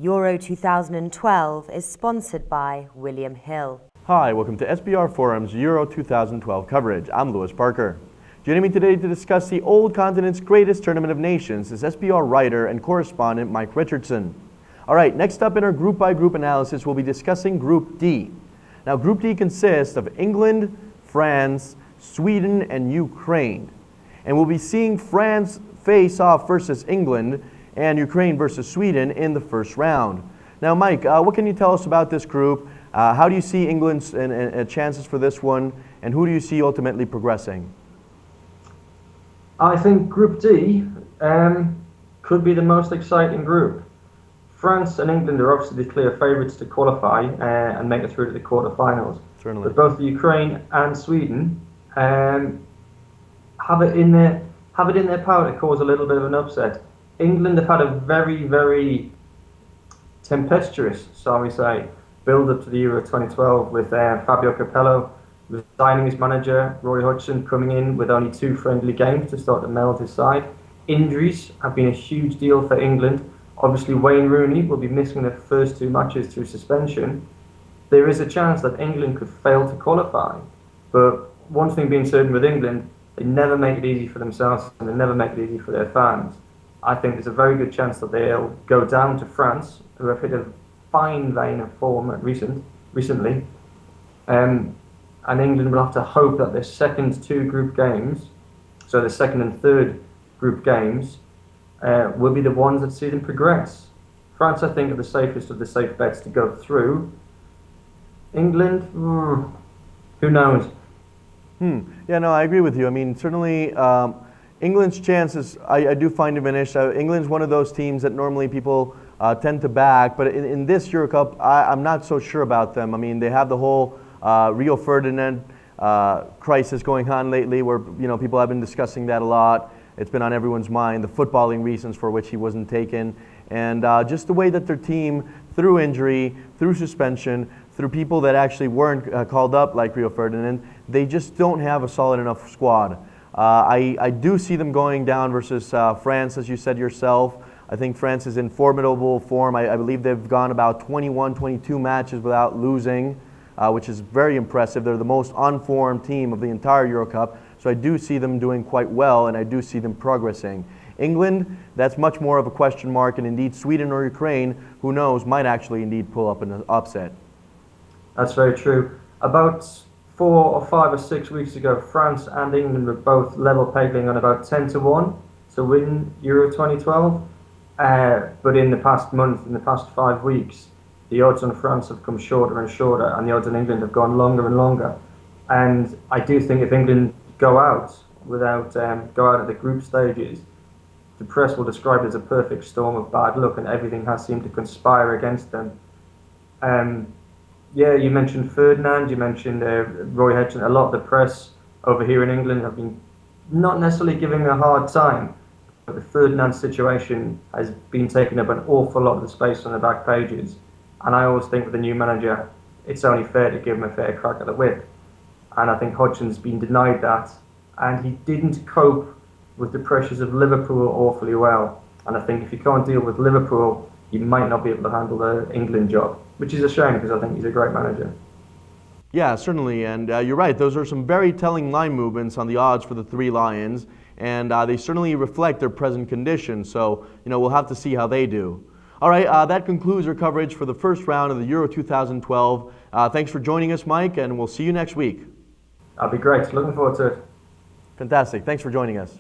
Euro 2012 is sponsored by William Hill. Hi, welcome to SBRforum's Euro 2012 coverage. I'm Lewis Parker. Joining me today to discuss the old continent's greatest tournament of nations is SBR writer and correspondent Mike Richardson. All right, next up in our group-by-group analysis, we'll be discussing Group D. Now, Group D consists of England, France, Sweden, and Ukraine. And we'll be seeing France face off versus England and Ukraine versus Sweden in the first round. Now, Mike, what can you tell us about this group? How do you see England's chances for this one, and who do you see ultimately progressing? I think Group D could be the most exciting group. France and England are obviously the clear favourites to qualify and make it through to the quarterfinals. Certainly. But both the Ukraine and Sweden have it in their power to cause a little bit of an upset. England have had a very, very tempestuous, shall we say, build-up to the Euro 2012 with Fabio Capello resigning as manager, Roy Hodgson coming in with only 2 friendly games to start to meld his side. Injuries have been a huge deal for England. Obviously, Wayne Rooney will be missing the first 2 matches through suspension. There is a chance that England could fail to qualify. But one thing being certain with England, they never make it easy for themselves and they never make it easy for their fans. I think there's a very good chance that they'll go down to France, who have hit a fine vein of form recently. And England will have to hope that their second 2 group games, so the second and third group games, will be the ones that see them progress. France, I think, are the safest of the safe bets to go through. England, who knows? Yeah, no, I agree with you. I mean, certainly England's chances, I do find diminished. England's one of those teams that normally people tend to back, but in this Euro Cup, I'm not so sure about them. I mean, they have the whole Rio Ferdinand crisis going on lately, where people have been discussing that a lot. It's been on everyone's mind, the footballing reasons for which he wasn't taken, and just the way that their team, through injury, through suspension, through people that actually weren't called up like Rio Ferdinand, they just don't have a solid enough squad. I do see them going down versus France, as you said yourself. I think France is in formidable form. I believe they've gone about 21, 22 matches without losing, which is very impressive. They're the most on-form team of the entire Euro Cup, so I do see them doing quite well, and I do see them progressing. England, that's much more of a question mark, and indeed Sweden or Ukraine, who knows, might actually indeed pull up an upset. That's very true. About 4 or 5 or 6 weeks ago, France and England were both level pegging on about 10-1 to win Euro 2012. But in the past month, in the past 5 weeks, the odds on France have come shorter and shorter, and the odds on England have gone longer and longer. And I do think if England go out at the group stages, the press will describe it as a perfect storm of bad luck, and everything has seemed to conspire against them. Yeah, you mentioned Ferdinand, you mentioned Roy Hodgson. A lot of the press over here in England have been not necessarily giving a hard time, but the Ferdinand situation has been taking up an awful lot of the space on the back pages. And I always think with the new manager, it's only fair to give him a fair crack at the whip. And I think Hodgson's been denied that, and he didn't cope with the pressures of Liverpool awfully well. And I think if you can't deal with Liverpool, you might not be able to handle the England job, which is a shame because I think he's a great manager. Yeah, certainly, and you're right. Those are some very telling line movements on the odds for the 3 Lions, and they certainly reflect their present condition, so we'll have to see how they do. All right, that concludes our coverage for the first round of the Euro 2012. Thanks for joining us, Mike, and we'll see you next week. That'll be great. Looking forward to it. Fantastic. Thanks for joining us.